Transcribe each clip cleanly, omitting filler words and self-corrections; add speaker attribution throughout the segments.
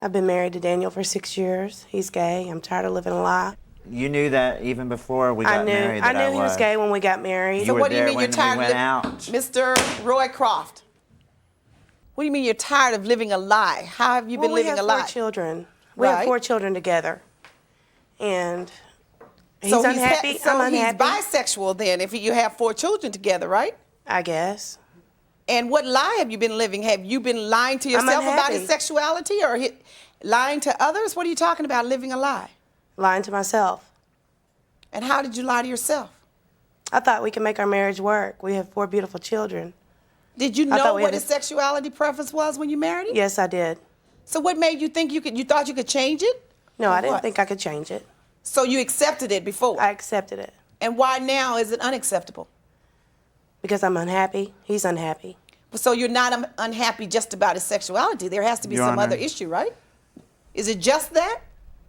Speaker 1: I've been married to Daniel for 6 years. He's gay. I'm tired of living a lie.
Speaker 2: You knew that even before we got married.
Speaker 1: I knew he was gay when we got married.
Speaker 2: You
Speaker 3: So what do you
Speaker 2: were
Speaker 3: mean
Speaker 2: there
Speaker 3: you're
Speaker 2: when we
Speaker 3: tired
Speaker 2: went
Speaker 3: of
Speaker 2: out.
Speaker 3: Mr. Roy Croft? What do you mean you're tired of living a lie? How have you been living a
Speaker 1: we
Speaker 3: lie?
Speaker 1: have 4 children. We have 4 children together. And he's unhappy. I'm unhappy.
Speaker 3: He's bisexual then if you have 4 children together, right?
Speaker 1: I guess.
Speaker 3: And what lie have you been living? Have you been lying to yourself about his sexuality or lying to others? What are you talking about, living a lie?
Speaker 1: Lying to myself.
Speaker 3: And how did you lie to yourself?
Speaker 1: I thought we could make our marriage work. We have 4 beautiful children.
Speaker 3: Did you know what his sexuality preference was when you married him?
Speaker 1: Yes, I did.
Speaker 3: So what made you think you thought you could change it?
Speaker 1: No, I didn't think I could change it.
Speaker 3: So you accepted it before?
Speaker 1: I accepted it.
Speaker 3: And why now is it unacceptable?
Speaker 1: Because I'm unhappy. He's unhappy.
Speaker 3: So you're not unhappy just about his sexuality. There has to be some other issue, right? Is it just that?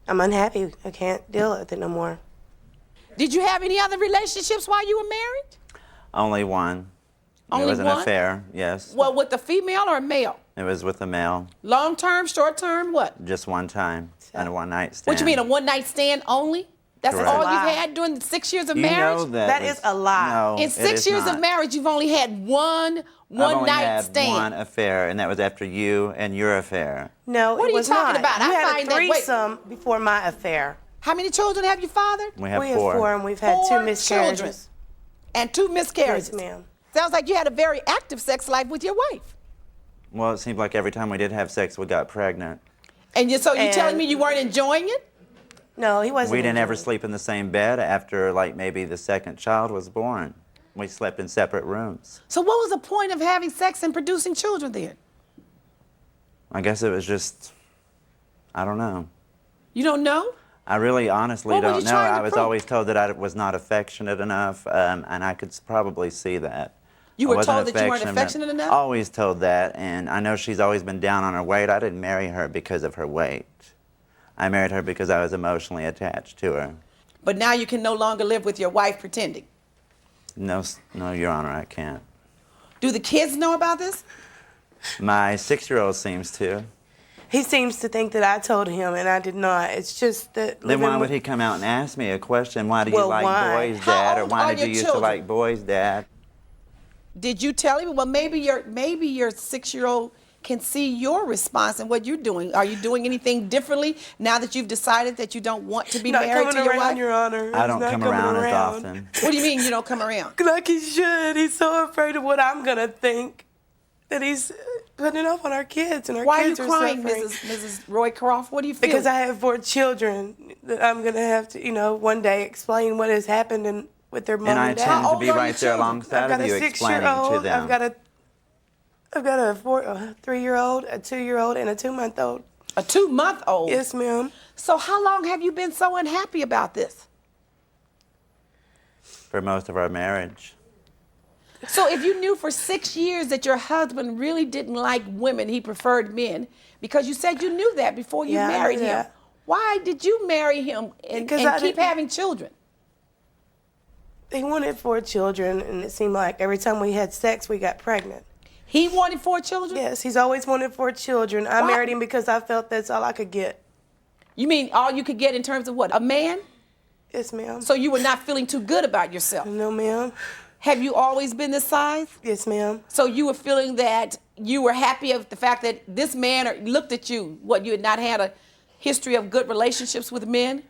Speaker 1: I'm unhappy. I can't deal with it no more.
Speaker 3: Did you have any other relationships while you were married?
Speaker 2: Only one.
Speaker 3: Only
Speaker 2: it was an
Speaker 3: one?
Speaker 2: affair, yes.
Speaker 3: Well, with a female or a male?
Speaker 2: It was with a male.
Speaker 3: Long term, short term, what?
Speaker 2: Just one time, and a one-night stand.
Speaker 3: What you mean, a one-night stand only? That's
Speaker 2: Correct.
Speaker 3: all you've had during the 6 years of
Speaker 2: You
Speaker 3: marriage?
Speaker 2: know
Speaker 1: That is a lie.
Speaker 2: No,
Speaker 3: In 6 years of marriage, you've only had one night stand.
Speaker 2: I've only had one affair, and that was after you and your affair.
Speaker 1: No,
Speaker 3: What
Speaker 1: it
Speaker 3: are you
Speaker 1: was
Speaker 3: talking
Speaker 1: not.
Speaker 3: about?
Speaker 1: You
Speaker 3: I
Speaker 1: had
Speaker 3: find
Speaker 1: a
Speaker 3: that- wait.
Speaker 1: threesome before my affair.
Speaker 3: How many children have you fathered?
Speaker 2: We have
Speaker 1: We have
Speaker 2: 4.
Speaker 1: 4, and we've had 2
Speaker 3: 4
Speaker 1: miscarriages.
Speaker 3: children. And 2 miscarriages.
Speaker 1: Yes, ma'am.
Speaker 3: Sounds like you had a very active sex life with your wife.
Speaker 2: Well, it seemed like every time we did have sex, we got pregnant.
Speaker 3: And you're telling me you weren't enjoying it?
Speaker 1: No, he wasn't.
Speaker 2: We didn't ever
Speaker 1: enjoying
Speaker 2: sleep in the same bed after, like, maybe the second child was born. We slept in separate rooms.
Speaker 3: So what was the point of having sex and producing children then?
Speaker 2: I guess it was just, I don't know.
Speaker 3: You don't know?
Speaker 2: I really honestly
Speaker 3: What were
Speaker 2: don't
Speaker 3: you
Speaker 2: know.
Speaker 3: trying to
Speaker 2: I was
Speaker 3: prove?
Speaker 2: always told that I was not affectionate enough, and I could probably see that.
Speaker 3: You
Speaker 2: I
Speaker 3: were
Speaker 2: wasn't
Speaker 3: told that you weren't affectionate enough?
Speaker 2: Always told that, and I know she's always been down on her weight. I didn't marry her because of her weight. I married her because I was emotionally attached to her.
Speaker 3: But now you can no longer live with your wife pretending.
Speaker 2: No, Your Honor, I can't.
Speaker 3: Do the kids know about this?
Speaker 2: My 6-year-old seems to.
Speaker 1: He seems to think that I told him, and I did not. It's just that.
Speaker 2: Then why would he come out and ask me a question? Why do you
Speaker 1: Well,
Speaker 2: like
Speaker 1: why?
Speaker 2: boys,
Speaker 3: How
Speaker 2: Dad? Or
Speaker 3: old
Speaker 2: why
Speaker 3: are
Speaker 2: did you
Speaker 3: your
Speaker 2: used to
Speaker 3: children?
Speaker 2: like boys, Dad?
Speaker 3: Did you tell him? Well, maybe your 6-year-old can see your response and what you're doing. Are you doing anything differently now that you've decided that you don't want to be
Speaker 1: Not
Speaker 3: married
Speaker 1: coming
Speaker 3: to your
Speaker 1: around,
Speaker 3: wife?
Speaker 1: Your Honor.
Speaker 2: I don't
Speaker 1: He's not
Speaker 2: come
Speaker 1: coming
Speaker 2: around as often.
Speaker 3: What do you mean you don't come around?
Speaker 1: Like he should. He's so afraid of what I'm gonna think that he's putting it off on our kids, and our
Speaker 3: Why are you
Speaker 1: kids are
Speaker 3: crying,
Speaker 1: suffering.
Speaker 3: Mrs. Roy Croft? What do you feel?
Speaker 1: Because I have 4 children that I'm gonna have to, one day explain what has happened and with their mom
Speaker 2: And I
Speaker 1: and
Speaker 2: tend
Speaker 1: dad.
Speaker 2: to
Speaker 3: old
Speaker 2: be
Speaker 3: are your
Speaker 2: right there
Speaker 3: children?
Speaker 2: alongside
Speaker 1: I've got
Speaker 2: of you
Speaker 1: a
Speaker 2: explaining to
Speaker 1: 6-year-old.
Speaker 2: them.
Speaker 1: I've got a 3-year-old, a 2-year-old, and a 2-month-old.
Speaker 3: A 2-month-old?
Speaker 1: Yes, ma'am.
Speaker 3: So how long have you been so unhappy about this?
Speaker 2: For most of our marriage.
Speaker 3: So if you knew for 6 years that your husband really didn't like women, he preferred men, because you said you knew that before you
Speaker 1: Yeah, I knew
Speaker 3: married him,
Speaker 1: that.
Speaker 3: why did you marry him and
Speaker 1: Because I
Speaker 3: keep
Speaker 1: didn't-
Speaker 3: having children?
Speaker 1: He wanted 4 children, and it seemed like every time we had sex, we got pregnant.
Speaker 3: He wanted 4 children?
Speaker 1: Yes, he's always wanted 4 children. I
Speaker 3: Why?
Speaker 1: married him because I felt that's all I could get.
Speaker 3: You mean all you could get in terms of what, a man?
Speaker 1: Yes, ma'am.
Speaker 3: So you were not feeling too good about yourself.
Speaker 1: No, ma'am.
Speaker 3: Have you always been this size?
Speaker 1: Yes, ma'am.
Speaker 3: So you were feeling that you were happy of the fact that this man looked at you, what, you had not had a history of good relationships with men?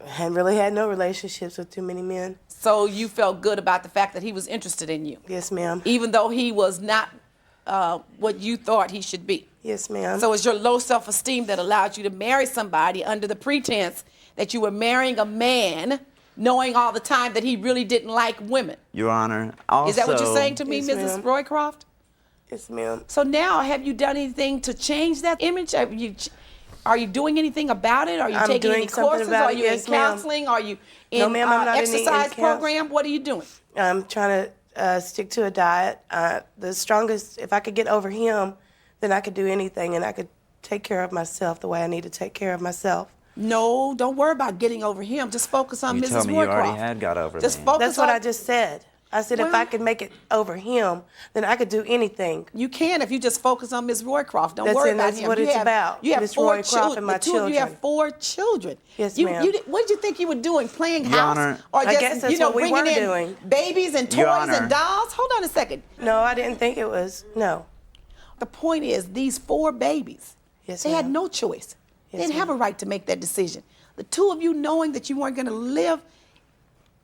Speaker 1: I hadn't really had no relationships with too many men.
Speaker 3: So you felt good about the fact that he was interested in you,
Speaker 1: Yes, ma'am.
Speaker 3: even though he was not what you thought he should be.
Speaker 1: Yes, ma'am.
Speaker 3: So it's your low self-esteem that allowed you to marry somebody under the pretense that you were marrying a man, knowing all the time that he really didn't like women.
Speaker 2: Your Honor, also...
Speaker 3: Is that what you're saying to me,
Speaker 1: Yes,
Speaker 3: Mrs.
Speaker 1: ma'am.
Speaker 3: Roycroft?
Speaker 1: Yes, ma'am.
Speaker 3: So now, have you done anything to change that image? Are you doing anything about it? Are you
Speaker 1: I'm
Speaker 3: taking
Speaker 1: doing
Speaker 3: any
Speaker 1: something
Speaker 3: courses?
Speaker 1: about
Speaker 3: Are
Speaker 1: it,
Speaker 3: you
Speaker 1: yes,
Speaker 3: in
Speaker 1: ma'am.
Speaker 3: counseling? Are you in
Speaker 1: No, ma'am, I'm not in any
Speaker 3: exercise
Speaker 1: counsel-
Speaker 3: program? What are you doing?
Speaker 1: I'm trying to stick to a diet. The strongest, if I could get over him, then I could do anything, and I could take care of myself the way I need to take care of myself.
Speaker 3: No, don't worry about getting over him. Just focus on
Speaker 2: You
Speaker 3: Mrs.
Speaker 2: told me
Speaker 3: Roycroft.
Speaker 2: you already had got over
Speaker 3: Just
Speaker 2: me.
Speaker 3: focus
Speaker 1: That's what
Speaker 3: on,
Speaker 1: I just said. I said if
Speaker 3: Well-
Speaker 1: I could make it over him, then I could do anything.
Speaker 3: You can if you just focus on Ms. Roycroft. Don't
Speaker 1: That's
Speaker 3: worry
Speaker 1: it,
Speaker 3: about
Speaker 1: that's
Speaker 3: him.
Speaker 1: what
Speaker 3: You
Speaker 1: it's
Speaker 3: have,
Speaker 1: about,
Speaker 3: You have
Speaker 1: Ms.
Speaker 3: four
Speaker 1: Roycroft
Speaker 3: children.
Speaker 1: and my
Speaker 3: The two of you have
Speaker 1: children.
Speaker 3: 4 children.
Speaker 1: Yes,
Speaker 3: you,
Speaker 1: ma'am.
Speaker 3: What did you think you were doing? Playing
Speaker 2: Your
Speaker 3: house,
Speaker 2: Honor,
Speaker 3: or
Speaker 1: I
Speaker 3: just
Speaker 1: guess that's what we
Speaker 3: bringing
Speaker 1: were
Speaker 3: in
Speaker 1: doing.
Speaker 3: babies and
Speaker 2: Your
Speaker 3: toys
Speaker 2: Honor.
Speaker 3: and dolls? Hold on a second.
Speaker 1: No, I didn't think it was. No.
Speaker 3: The point is, these 4 babies,
Speaker 1: Yes,
Speaker 3: they had
Speaker 1: ma'am.
Speaker 3: no choice. They
Speaker 1: Yes,
Speaker 3: didn't have a
Speaker 1: ma'am.
Speaker 3: right to make that decision. The two of you knowing that you weren't going to live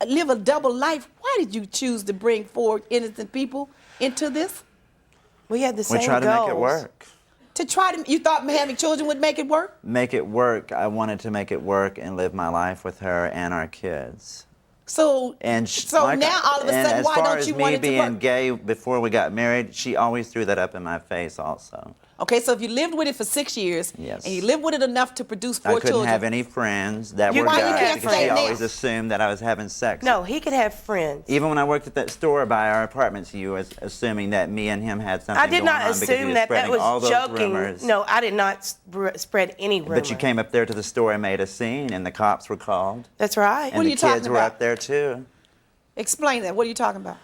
Speaker 3: a double life, why did you choose to bring 4 innocent people into this?
Speaker 1: We had the same
Speaker 2: We try to
Speaker 1: goals.
Speaker 2: make it work.
Speaker 3: To try to, you thought having children would make it work?
Speaker 2: Make it work. I wanted to make it work and live my life with her and our kids.
Speaker 3: So,
Speaker 2: And
Speaker 3: now all of a
Speaker 2: and
Speaker 3: sudden,
Speaker 2: as
Speaker 3: why
Speaker 2: far
Speaker 3: don't
Speaker 2: as
Speaker 3: you
Speaker 2: me
Speaker 3: want it to
Speaker 2: being
Speaker 3: work?
Speaker 2: gay before we got married, she always threw that up in my face also.
Speaker 3: Okay, so if you lived with it for 6 years,
Speaker 2: Yes.
Speaker 3: and you lived with it enough to produce 4
Speaker 2: I couldn't
Speaker 3: children,
Speaker 2: have any friends that
Speaker 1: You
Speaker 2: were
Speaker 1: why you
Speaker 2: guys
Speaker 1: can't
Speaker 2: because
Speaker 3: say
Speaker 2: she
Speaker 3: now?
Speaker 2: always assumed that I was having sex.
Speaker 1: No, he could have friends.
Speaker 2: Even when I worked at that store by our apartments, you was assuming that me and him had something
Speaker 1: I did
Speaker 2: going
Speaker 1: not
Speaker 2: on because he
Speaker 1: assume
Speaker 2: was
Speaker 1: that.
Speaker 2: spreading
Speaker 1: That
Speaker 2: all
Speaker 1: was
Speaker 2: those
Speaker 1: joking.
Speaker 2: rumors.
Speaker 1: No, I did not spread any rumors.
Speaker 2: But you came up there to the store and made a scene, and the cops were called.
Speaker 1: That's right.
Speaker 2: And
Speaker 3: are
Speaker 2: the
Speaker 3: you talking
Speaker 2: kids were
Speaker 3: about?
Speaker 2: up there too.
Speaker 3: explain that. What are you talking about?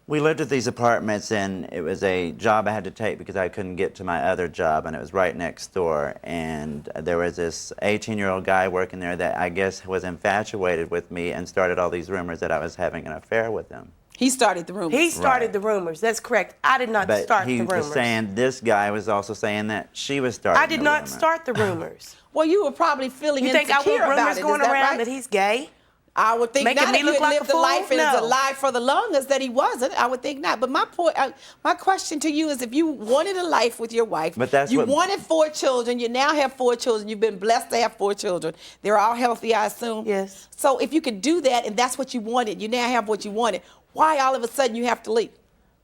Speaker 2: We lived at these apartments, and it was a job I had to take because I couldn't get to my other job, and it was right next door. And there was this 18-year-old guy working there that I guess was infatuated with me and started all these rumors that I was having an affair with him.
Speaker 3: He started the rumors.
Speaker 1: He started
Speaker 2: Right.
Speaker 1: the rumors. That's correct. I did not
Speaker 2: But
Speaker 1: start
Speaker 2: he
Speaker 1: the rumors.
Speaker 2: was saying, this guy was also saying that she was starting
Speaker 1: I did
Speaker 2: the
Speaker 1: not
Speaker 2: rumor.
Speaker 1: start the rumors.
Speaker 3: Well, you were probably feeling
Speaker 1: You think I
Speaker 3: insecure
Speaker 1: want
Speaker 3: about
Speaker 1: rumors
Speaker 3: it.
Speaker 1: going
Speaker 3: Is that
Speaker 1: around
Speaker 3: right?
Speaker 1: that he's gay?
Speaker 3: I would think
Speaker 1: Making
Speaker 3: not
Speaker 1: me
Speaker 3: if you
Speaker 1: look
Speaker 3: had
Speaker 1: like a
Speaker 3: lived the
Speaker 1: fool?
Speaker 3: life and it's a
Speaker 1: No.
Speaker 3: lie for the longest that he wasn't. I would think not. But my point, my question to you is, if you wanted a life with your wife,
Speaker 2: But that's
Speaker 3: you
Speaker 2: what-
Speaker 3: wanted 4 children, you now have 4 children. You've been blessed to have 4 children. They're all healthy, I assume.
Speaker 1: Yes.
Speaker 3: So if you could do that and that's what you wanted, you now have what you wanted. Why all of a sudden you have to leave?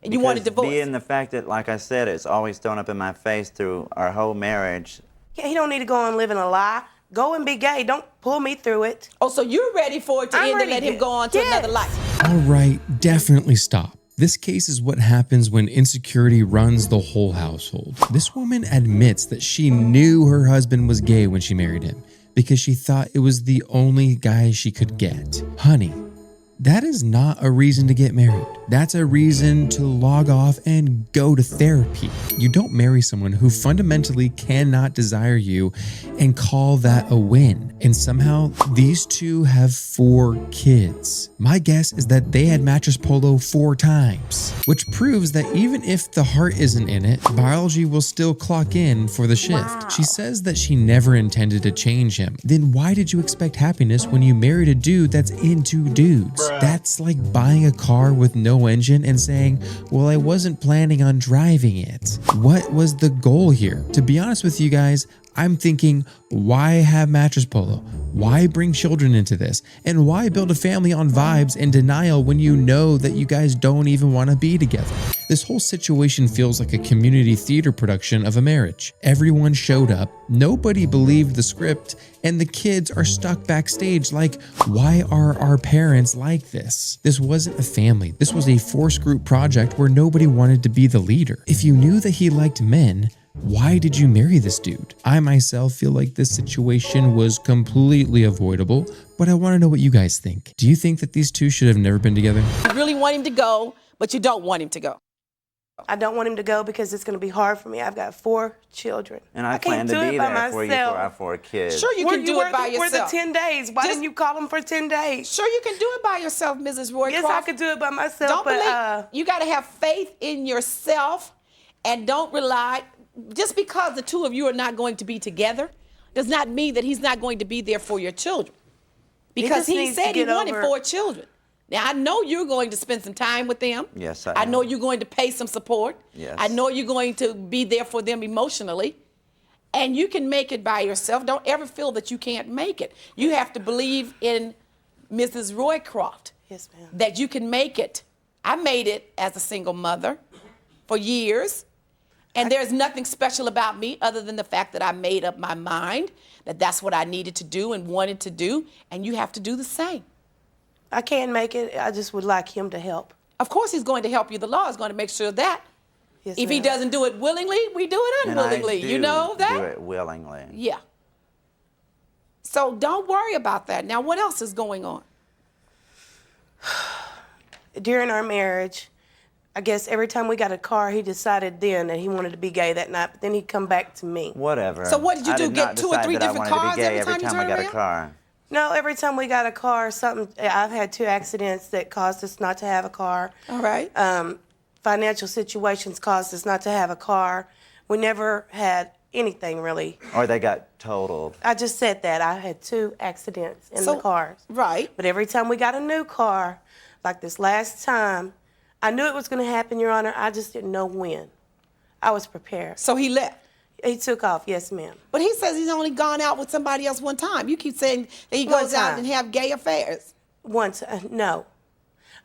Speaker 3: And you want a
Speaker 2: Because
Speaker 3: divorce?
Speaker 2: being the fact that, like I said, it's always thrown up in my face through our whole marriage.
Speaker 1: Yeah, he don't need to go on living a lie. Go and be gay. Don't pull me through it.
Speaker 3: Oh, so you're ready for it to
Speaker 1: I'm
Speaker 3: end and
Speaker 1: ready
Speaker 3: let him
Speaker 1: to-
Speaker 3: go on to
Speaker 1: Yes.
Speaker 3: another life?
Speaker 4: All right, definitely stop. This case is what happens when insecurity runs the whole household. This woman admits that she knew her husband was gay when she married him because she thought it was the only guy she could get. Honey, that is not a reason to get married. That's a reason to log off and go to therapy. You don't marry someone who fundamentally cannot desire you and call that a win. And somehow these two have 4 kids. My guess is that they had mattress polo 4 times, which proves that even if the heart isn't in it, biology will still clock in for the shift. She says that she never intended to change him. Then why did you expect happiness when you married a dude that's into dudes? That's like buying a car with no engine and saying, well, I wasn't planning on driving it. What was the goal here? To be honest with you guys, I'm thinking, why have mattress polo? Why bring children into this? And why build a family on vibes and denial when you know that you guys don't even want to be together? This whole situation feels like a community theater production of a marriage. Everyone showed up, nobody believed the script, and the kids are stuck backstage like, why are our parents like this? This wasn't a family. This was a force group project where nobody wanted to be the leader. If you knew that he liked men, why did you marry this dude? I myself feel like this situation was completely avoidable, but I want to know what you guys think. Do you think that these two should have never been together?
Speaker 3: You really want him to go, but you don't want him to go.
Speaker 1: I don't want him to go because it's going to be hard for me. I've got 4 children.
Speaker 2: And I
Speaker 1: can't
Speaker 2: plan to
Speaker 1: do
Speaker 2: be
Speaker 1: it by
Speaker 2: there for you for
Speaker 1: myself.
Speaker 2: our 4 kids.
Speaker 3: Sure, you
Speaker 1: Where
Speaker 3: can do it by
Speaker 1: for the
Speaker 3: yourself.
Speaker 1: 10 days. Why didn't you call him for 10 days?
Speaker 3: Sure, you can do it by yourself, Mrs. Roycroft.
Speaker 1: Yes, I could do it by myself,
Speaker 3: Don't
Speaker 1: but
Speaker 3: believe. You got to have faith in yourself, and don't rely. Just because the two of you are not going to be together does not mean that he's not going to be there for your children. Because
Speaker 1: just
Speaker 3: he
Speaker 1: needs to
Speaker 3: said he
Speaker 1: get
Speaker 3: wanted
Speaker 1: over-
Speaker 3: 4 children. Now, I know you're going to spend some time with them.
Speaker 2: Yes, I
Speaker 3: I know
Speaker 2: am.
Speaker 3: you're going to pay some support.
Speaker 2: Yes.
Speaker 3: I know you're going to be there for them emotionally. And you can make it by yourself. Don't ever feel that you can't make it. You have to believe in Mrs. Roycroft.
Speaker 1: Yes, ma'am.
Speaker 3: That you can make it. I made it as a single mother for years. And there's nothing special about me other than the fact that I made up my mind that that's what I needed to do and wanted to do. And you have to do the same.
Speaker 1: I can't make it. I just would like him to help.
Speaker 3: Of course, he's going to help you. The law is going to make sure that.
Speaker 1: Yes,
Speaker 3: If he
Speaker 1: ma'am.
Speaker 3: doesn't do it willingly, we do it
Speaker 2: And I
Speaker 3: unwillingly.
Speaker 2: do
Speaker 3: You know that?
Speaker 2: do it willingly.
Speaker 3: Yeah. So don't worry about that. Now, what else is going on?
Speaker 1: during our marriage, I guess every time we got a car, he decided then that he wanted to be gay that night, but then he'd come back to me.
Speaker 2: Whatever.
Speaker 3: So what did you
Speaker 2: I
Speaker 3: do,
Speaker 2: did
Speaker 3: get
Speaker 2: not
Speaker 3: 2 or
Speaker 2: decide
Speaker 3: 3
Speaker 2: that I
Speaker 3: different
Speaker 2: wanted to be
Speaker 3: cars
Speaker 2: gay
Speaker 3: every time you
Speaker 2: time we
Speaker 3: turn
Speaker 2: got a
Speaker 3: around?
Speaker 2: car.
Speaker 1: No, every time we got a car, I've had 2 accidents that caused us not to have a car.
Speaker 3: All right.
Speaker 1: Financial situations caused us not to have a car. We never had anything really.
Speaker 2: Or they got totaled.
Speaker 1: I just said that. I had 2 accidents in the cars.
Speaker 3: Right.
Speaker 1: But every time we got a new car, like this last time, I knew it was going to happen, Your Honor. I just didn't know when. I was prepared.
Speaker 3: So he left.
Speaker 1: He took off, yes, ma'am.
Speaker 3: But he says he's only gone out with somebody else one time. You keep saying that he goes out and have gay affairs.
Speaker 1: No.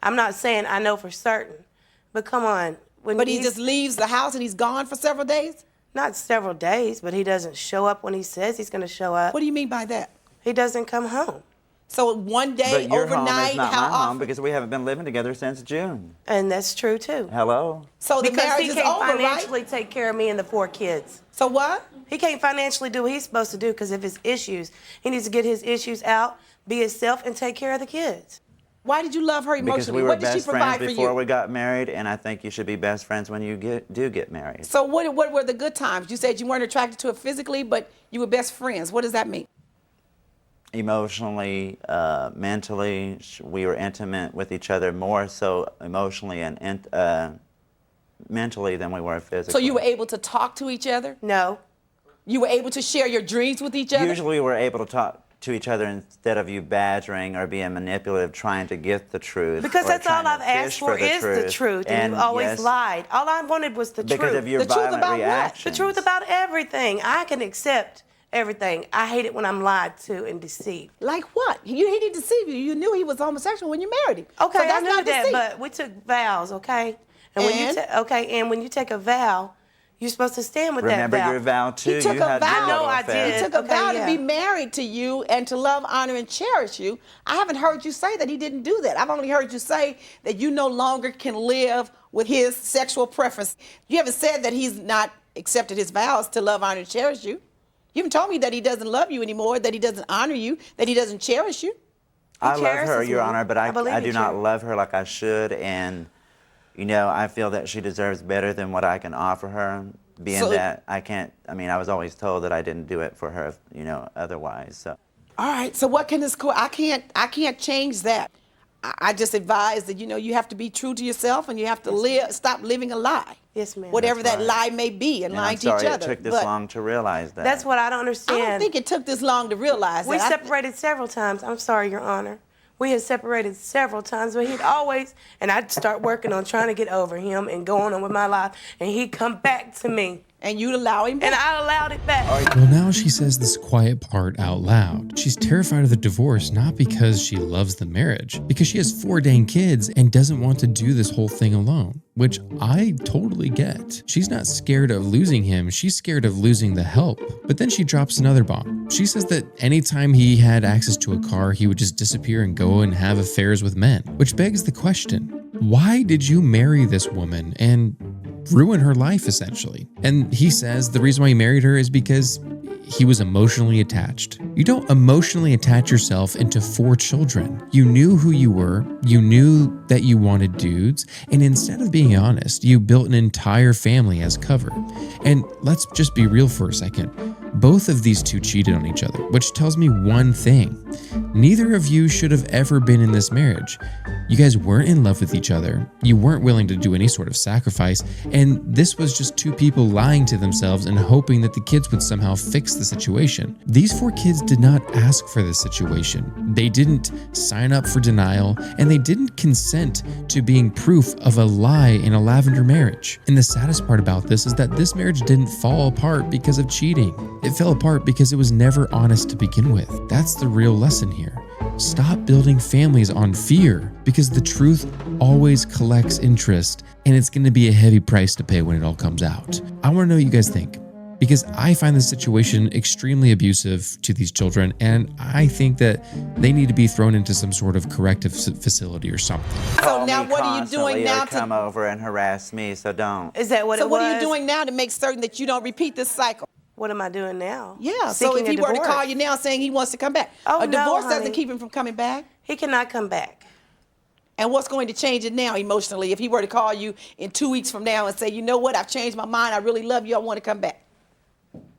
Speaker 1: I'm not saying I know for certain. But come on.
Speaker 3: But he just leaves the house and he's gone for several days?
Speaker 1: Not several days, but he doesn't show up when he says he's going to show up.
Speaker 3: What do you mean by that?
Speaker 1: He doesn't come home.
Speaker 3: So one day,
Speaker 2: But your
Speaker 3: overnight,
Speaker 2: home is not
Speaker 3: how
Speaker 2: my
Speaker 3: often?
Speaker 2: home because we haven't been living together since June.
Speaker 1: And that's true, too.
Speaker 2: Hello?
Speaker 3: So the
Speaker 1: Because
Speaker 3: marriage
Speaker 1: he
Speaker 3: is
Speaker 1: can't
Speaker 3: over,
Speaker 1: financially
Speaker 3: right?
Speaker 1: take care of me and the 4 kids.
Speaker 3: So what?
Speaker 1: He can't financially do what he's supposed to do because of his issues. He needs to get his issues out, be himself, and take care of the kids.
Speaker 3: Why did you love her emotionally?
Speaker 2: Because we were
Speaker 3: What did she
Speaker 2: best friends
Speaker 3: provide for
Speaker 2: before
Speaker 3: you?
Speaker 2: we got married, and I think you should be best friends when you do get married.
Speaker 3: So what were the good times? You said you weren't attracted to her physically, but you were best friends. What does that mean?
Speaker 2: Emotionally, mentally, we were intimate with each other more so emotionally and mentally than we were physically.
Speaker 3: So you were able to talk to each other?
Speaker 1: No.
Speaker 3: You were able to share your dreams with each other?
Speaker 2: Usually we were able to talk to each other instead of you badgering or being manipulative, trying to get the truth.
Speaker 1: Because
Speaker 2: or
Speaker 1: that's all
Speaker 2: trying to
Speaker 1: I've asked
Speaker 2: fish
Speaker 1: for is the truth. And you've always
Speaker 2: yes,
Speaker 1: lied. All I wanted was the
Speaker 2: because
Speaker 1: truth.
Speaker 2: of your
Speaker 3: The truth
Speaker 2: violent
Speaker 3: about what?
Speaker 2: reactions.
Speaker 1: The truth about everything. I can accept everything. I hate it when I'm lied to and deceived.
Speaker 3: Like what? He didn't deceive you. You knew he was homosexual when you married him.
Speaker 1: Okay,
Speaker 3: so that's
Speaker 1: I knew
Speaker 3: not
Speaker 1: that,
Speaker 3: deceit.
Speaker 1: but we took vows, okay? And when
Speaker 3: And?
Speaker 1: and when you take a vow, you're supposed to stand with
Speaker 2: Remember
Speaker 1: that vow.
Speaker 2: your vow too.
Speaker 3: He took
Speaker 2: you
Speaker 3: a
Speaker 2: had
Speaker 3: vow.
Speaker 2: your
Speaker 3: I know
Speaker 2: little
Speaker 1: I
Speaker 2: affair.
Speaker 1: did.
Speaker 3: He took a
Speaker 1: Okay,
Speaker 3: vow
Speaker 1: yeah.
Speaker 3: to be married to you and to love, honor, and cherish you. I haven't heard you say that he didn't do that. I've only heard you say that you no longer can live with his sexual preference. You haven't said that he's not accepted his vows to love, honor, and cherish you. You haven't told me that he doesn't love you anymore, that he doesn't honor you, that he doesn't cherish you.
Speaker 2: I love her,
Speaker 1: cherishes
Speaker 2: Your
Speaker 1: me.
Speaker 2: Honor, but
Speaker 1: I believe
Speaker 2: I
Speaker 1: he
Speaker 2: do not
Speaker 1: cherishes.
Speaker 2: love her like I should, and you know, I feel that she deserves better than what I can offer her. Being
Speaker 3: So-
Speaker 2: that I can't, I mean, I was always told that I didn't do it for her, you know, otherwise. So
Speaker 3: All right. So what can this court? I can't change that. I just advise that you have to be true to yourself and you have to stop living a lie.
Speaker 1: Yes, ma'am.
Speaker 3: Whatever
Speaker 2: That's
Speaker 3: that
Speaker 2: right.
Speaker 3: lie may be, and
Speaker 2: and
Speaker 3: lying
Speaker 2: I'm sorry
Speaker 3: to each other.
Speaker 2: it took this
Speaker 3: But
Speaker 2: long to realize that.
Speaker 1: That's what I don't understand.
Speaker 3: I don't think it took this long to realize
Speaker 1: We
Speaker 3: that.
Speaker 1: separated several times. I'm sorry, Your Honor. We had separated several times, but he'd always, and I'd start working on trying to get over him and going on with my life, and he'd come back to me,
Speaker 3: And you'd allow him back.
Speaker 1: and I allowed it back.
Speaker 4: Well, now she says this quiet part out loud. She's terrified of the divorce, not because she loves the marriage, because she has 4 dang kids and doesn't want to do this whole thing alone, which I totally get. She's not scared of losing him, she's scared of losing the help. But then she drops another bomb. She says that anytime he had access to a car, he would just disappear and go and have affairs with men, which begs the question, why did you marry this woman and ruin her life essentially? And he says the reason why he married her is because he was emotionally attached. You don't emotionally attach yourself into 4 children. You knew who you were, you knew that you wanted dudes, and instead of being honest, you built an entire family as cover. And let's just be real for a second. Both of these 2 cheated on each other, which tells me one thing. Neither of you should have ever been in this marriage. You guys weren't in love with each other. You weren't willing to do any sort of sacrifice. And this was just 2 people lying to themselves and hoping that the kids would somehow fix the situation. These 4 kids did not ask for this situation. They didn't sign up for denial, and they didn't consent to being proof of a lie in a lavender marriage. And the saddest part about this is that this marriage didn't fall apart because of cheating. It fell apart because it was never honest to begin with. That's the real lesson here. Stop building families on fear, because the truth always collects interest, and it's going to be a heavy price to pay when it all comes out. I want to know what you guys think, because I find this situation extremely abusive to these children, and I think that they need to be thrown into some sort of corrective facility or something.
Speaker 3: So
Speaker 2: Call
Speaker 3: now
Speaker 2: me
Speaker 3: what are you
Speaker 2: constantly
Speaker 3: doing now
Speaker 2: or come over and harass me, so don't.
Speaker 1: Is that what
Speaker 3: So
Speaker 1: it was?
Speaker 3: what are you doing now to make certain that you don't repeat this cycle?
Speaker 1: What am I doing now?
Speaker 3: Yeah. So if
Speaker 1: Seeking
Speaker 3: he
Speaker 1: a
Speaker 3: were to
Speaker 1: divorce.
Speaker 3: call you now saying he wants to come back,
Speaker 1: Oh,
Speaker 3: a
Speaker 1: no,
Speaker 3: divorce
Speaker 1: honey.
Speaker 3: doesn't keep him from coming back.
Speaker 1: He cannot come back.
Speaker 3: And what's going to change it now emotionally if he were to call you in 2 weeks from now and say, you know what, I've changed my mind, I really love you, I want to come back?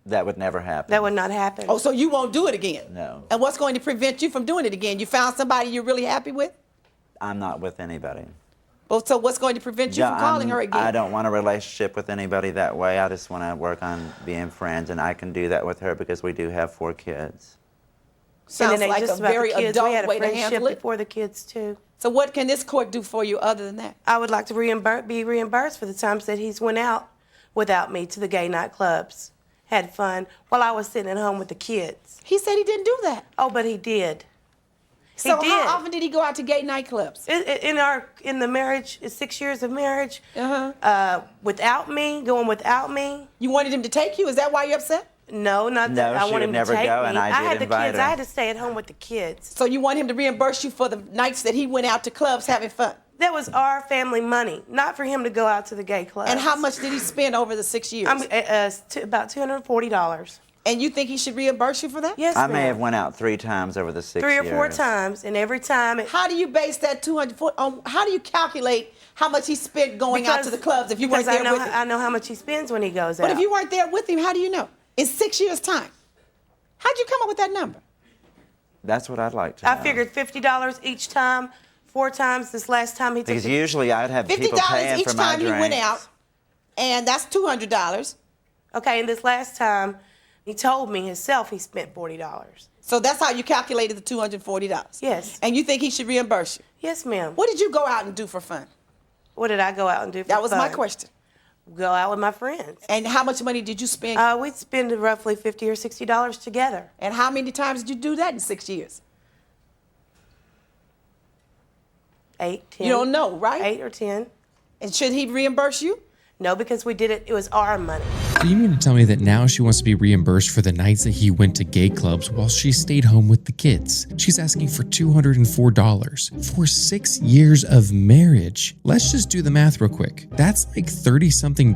Speaker 2: That would never happen.
Speaker 1: That would not happen.
Speaker 3: Oh, so you won't do it again?
Speaker 2: No.
Speaker 3: And what's going to prevent you from doing it again? You found somebody you're really happy with?
Speaker 2: I'm not with anybody.
Speaker 3: Well, so what's going to prevent you from calling her again?
Speaker 2: I don't want a relationship with anybody that way. I just want to work on being friends, and I can do that with her because we do have 4 kids.
Speaker 3: Sounds
Speaker 1: and it ain't
Speaker 3: like
Speaker 1: just
Speaker 3: a
Speaker 1: about
Speaker 3: very
Speaker 1: the kids.
Speaker 3: adult
Speaker 1: We had a
Speaker 3: way to
Speaker 1: friendship
Speaker 3: handle it.
Speaker 1: before the kids too.
Speaker 3: So what can this court do for you other than that?
Speaker 1: I would like to be reimbursed for the times that he's went out without me to the gay nightclubs, had fun while I was sitting at home with the kids.
Speaker 3: He said he didn't do that.
Speaker 1: Oh, but he did.
Speaker 3: So
Speaker 1: he did.
Speaker 3: how often did he go out to gay nightclubs?
Speaker 1: In the marriage, 6 years of marriage, without me, going without me.
Speaker 3: You wanted him to take you? Is that why you're upset?
Speaker 1: No, not that.
Speaker 2: No,
Speaker 1: I
Speaker 2: she
Speaker 1: want
Speaker 2: would
Speaker 1: him
Speaker 2: never
Speaker 1: to take
Speaker 2: go,
Speaker 1: me.
Speaker 2: and I did
Speaker 1: had the
Speaker 2: invite
Speaker 1: kids.
Speaker 2: her.
Speaker 1: I had to stay at home with the kids.
Speaker 3: So you want him to reimburse you for the nights that he went out to clubs having fun?
Speaker 1: That was our family money, not for him to go out to the gay clubs.
Speaker 3: And how much did he spend over the 6 years?
Speaker 1: About $240.
Speaker 3: And you think he should reimburse you for that?
Speaker 1: Yes,
Speaker 2: I may
Speaker 1: ma'am.
Speaker 2: have went out 3 times over the 6
Speaker 1: 3
Speaker 2: years.
Speaker 1: or 4 times, and every time
Speaker 3: How do you base that 240 on? How do you calculate how much he spent going out to the clubs if you weren't there with him?
Speaker 1: I know how much he spends when he goes out.
Speaker 3: But if you weren't there with him, how do you know? In 6 years' time. How'd you come up with that number?
Speaker 2: That's what I'd like to know.
Speaker 1: I figured $50 each time, 4 times this last time he took
Speaker 2: Because usually I'd have people paying
Speaker 3: $50 each
Speaker 2: for my
Speaker 3: time he
Speaker 2: drinks.
Speaker 3: went out, and that's $200.
Speaker 1: Okay, and this last time, he told me himself he spent $40.
Speaker 3: So that's how you calculated the $240.
Speaker 1: Yes.
Speaker 3: And you think he should reimburse you?
Speaker 1: Yes, ma'am.
Speaker 3: What did you go out and do for fun?
Speaker 1: What did I go out and do for
Speaker 3: That was my
Speaker 1: fun?
Speaker 3: question.
Speaker 1: Go out with my friends.
Speaker 3: And how much money did you spend?
Speaker 1: We'd spend roughly $50 or $60 together.
Speaker 3: And how many times did you do that in 6 years?
Speaker 1: 8, 10.
Speaker 3: You don't know, right?
Speaker 1: 8 or 10.
Speaker 3: And should he reimburse you?
Speaker 1: No, because we did it. It was our money.
Speaker 4: So you mean to tell me that now she wants to be reimbursed for the nights that he went to gay clubs while she stayed home with the kids? She's asking for $204 for 6 years of marriage. Let's just do the math real quick. That's like $30-something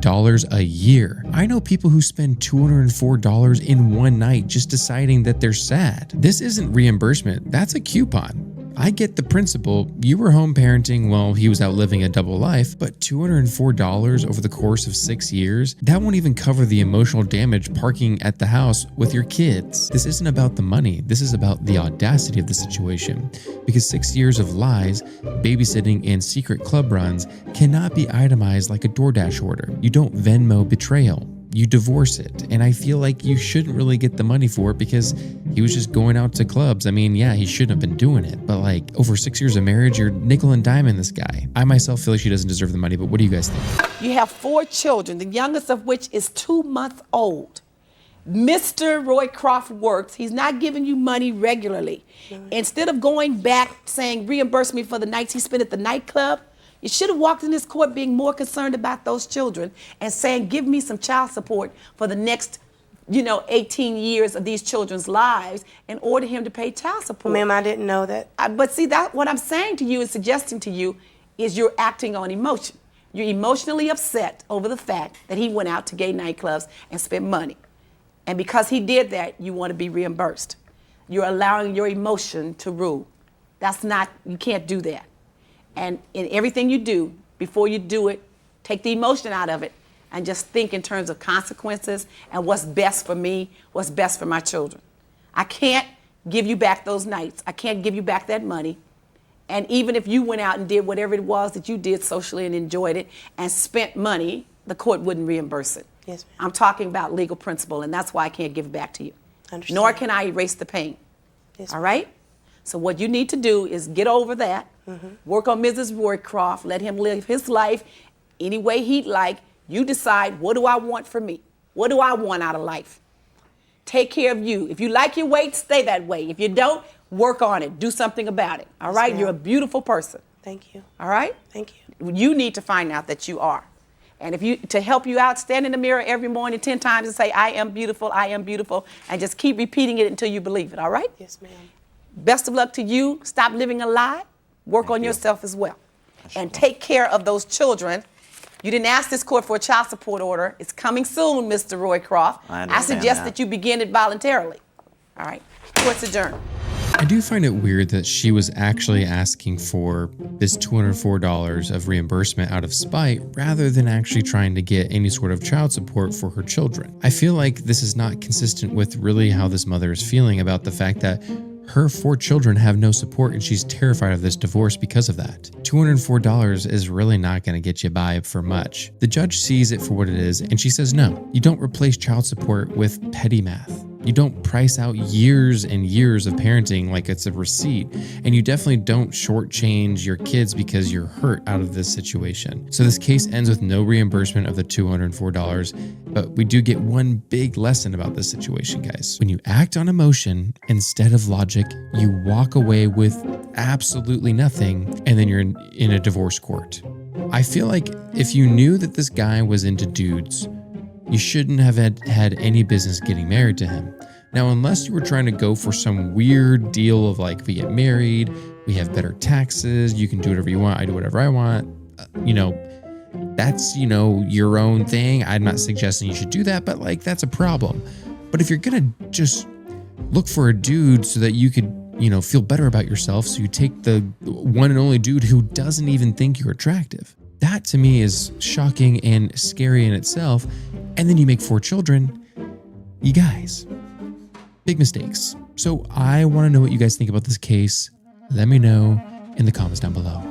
Speaker 4: a year. I know people who spend $204 in one night just deciding that they're sad. This isn't reimbursement, that's a coupon. I get the principle. You were home parenting while he was out living a double life, but $204 over the course of 6 years, that won't even cover the emotional damage parking at the house with your kids. This isn't about the money. This is about the audacity of the situation. Because 6 years of lies, babysitting, and secret club runs cannot be itemized like a DoorDash order. You don't Venmo betrayal. You divorce it. And I feel like you shouldn't really get the money for it because he was just going out to clubs. I mean, yeah, he shouldn't have been doing it, but like over 6 years of marriage, you're nickel and diming this guy. I myself feel like she doesn't deserve the money, but what do you guys think?
Speaker 3: You have 4 children, the youngest of which is 2 months old. Mr. Roycroft works. He's not giving you money regularly. Instead of going back saying, reimburse me for the nights he spent at the nightclub, you should have walked in this court being more concerned about those children and saying, give me some child support for the next 18 years of these children's lives and order him to pay child support.
Speaker 1: Ma'am, I didn't know that.
Speaker 3: But see, that what I'm saying to you and suggesting to you is you're acting on emotion. You're emotionally upset over the fact that he went out to gay nightclubs and spent money. And because he did that, you want to be reimbursed. You're allowing your emotion to rule. You can't do that. And in everything you do, before you do it, take the emotion out of it and just think in terms of consequences and what's best for me, what's best for my children. I can't give you back those nights. I can't give you back that money. And even if you went out and did whatever it was that you did socially and enjoyed it and spent money, the court wouldn't reimburse it.
Speaker 1: Yes, ma'am.
Speaker 3: I'm talking about legal principle, and that's why I can't give it back to you.
Speaker 1: Understand.
Speaker 3: Nor can I erase the pain.
Speaker 1: Yes,
Speaker 3: All
Speaker 1: ma'am.
Speaker 3: right? So what you need to do is get over that, work on Mrs. Roycroft, let him live his life any way he'd like. You decide, what do I want for me? What do I want out of life? Take care of you. If you like your weight, stay that way. If you don't, work on it. Do something about it. All right?
Speaker 1: ma'am.
Speaker 3: You're a beautiful person.
Speaker 1: Thank you.
Speaker 3: All right?
Speaker 1: Thank you.
Speaker 3: You need to find out that you are. And to help you out, stand in the mirror every morning 10 times and say, I am beautiful, and just keep repeating it until you believe it, all right?
Speaker 1: Yes, ma'am.
Speaker 3: Best of luck to you. Stop living a lie. Work
Speaker 2: Thank
Speaker 3: on
Speaker 2: you.
Speaker 3: yourself as well. And take care of those children. You didn't ask this court for a child support order. It's coming soon, Mr. Roycroft.
Speaker 2: I understand
Speaker 3: suggest
Speaker 2: that.
Speaker 3: that you begin it voluntarily. All right. Court's adjourned.
Speaker 4: I do find it weird that she was actually asking for this $204 of reimbursement out of spite rather than actually trying to get any sort of child support for her children. I feel like this is not consistent with really how this mother is feeling about the fact that her 4 children have no support and she's terrified of this divorce because of that. $204 is really not going to get you by for much. The judge sees it for what it is and she says, no, you don't replace child support with petty math. You don't price out years and years of parenting like it's a receipt, and you definitely don't shortchange your kids because you're hurt out of this situation. So this case ends with no reimbursement of the $204, but we do get one big lesson about this situation, guys. When you act on emotion instead of logic, you walk away with absolutely nothing, and then you're in a divorce court. I feel like if you knew that this guy was into dudes, you shouldn't have had any business getting married to him. Now, unless you were trying to go for some weird deal of like, we get married, we have better taxes, you can do whatever you want, I do whatever I want, that's, your own thing. I'm not suggesting you should do that, but like, that's a problem. But if you're gonna just look for a dude so that you could, feel better about yourself, so you take the one and only dude who doesn't even think you're attractive. That to me is shocking and scary in itself. And then you make 4 children. You guys, big mistakes. So I want to know what you guys think about this case. Let me know in the comments down below.